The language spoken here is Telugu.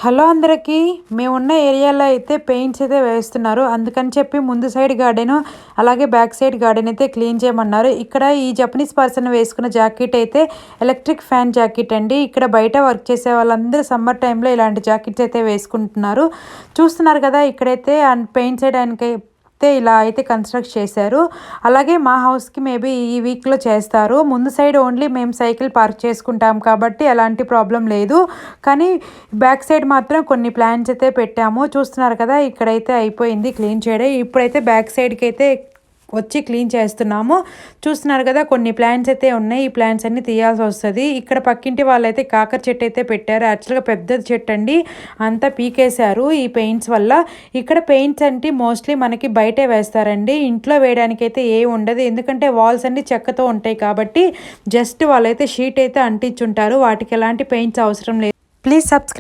హలో అందరికీ, మేమున్న ఏరియాలో అయితే పెయింట్స్ అయితే వేస్తున్నారు. అందుకని చెప్పి ముందు సైడ్ గార్డెను అలాగే బ్యాక్ సైడ్ గార్డెన్ అయితే క్లీన్ చేయమన్నారు. ఇక్కడ ఈ జపనీస్ పర్సన్ వేసుకున్న జాకెట్ అయితే ఎలక్ట్రిక్ ఫ్యాన్ జాకెట్ అండి. ఇక్కడ బయట వర్క్ చేసే వాళ్ళందరూ సమ్మర్ టైంలో ఇలాంటి జాకెట్స్ అయితే వేసుకుంటున్నారు. చూస్తున్నారు కదా, ఇక్కడైతే పెయింట్స్ వేయడానికి ఇలా అయితే కన్స్ట్రక్ట్ చేశారు. అలాగే మా హౌస్కి మేబీ ఈ వీక్లో చేస్తారు. ముందు సైడ్ ఓన్లీ మేము సైకిల్ పార్క్ చేసుకుంటాం కాబట్టి ఎలాంటి ప్రాబ్లం లేదు. కానీ బ్యాక్ సైడ్ మాత్రం కొన్ని ప్లాంట్స్ అయితే పెట్టాము. చూస్తున్నారు కదా, ఇక్కడైతే అయిపోయింది క్లీన్ చేయడం. ఇప్పుడైతే బ్యాక్ సైడ్కి అయితే వచ్చి క్లీన్ చేస్తున్నాము. చూస్తున్నారు కదా, కొన్ని ప్లాంట్స్ అయితే ఉన్నాయి. ఈ ప్లాంట్స్ అన్ని తీయాల్సి వస్తుంది. ఇక్కడ పక్కింటి వాళ్ళైతే కాకర చెట్టు అయితే పెట్టారు. యాక్చువల్గా పెద్ద చెట్టు అండి, అంతా పీకేశారు ఈ పెయింట్స్ వల్ల. ఇక్కడ పెయింట్స్ అంటే మోస్ట్లీ మనకి బయటే వేస్తారండి, ఇంట్లో వేయడానికి అయితే ఏమి ఉండదు. ఎందుకంటే వాల్స్ అన్ని చెక్కతో ఉంటాయి కాబట్టి జస్ట్ వాళ్ళైతే షీట్ అయితే అంటించుంటారు. వాటికి ఎలాంటి పెయింట్స్ అవసరం లేదు. Please subscribe.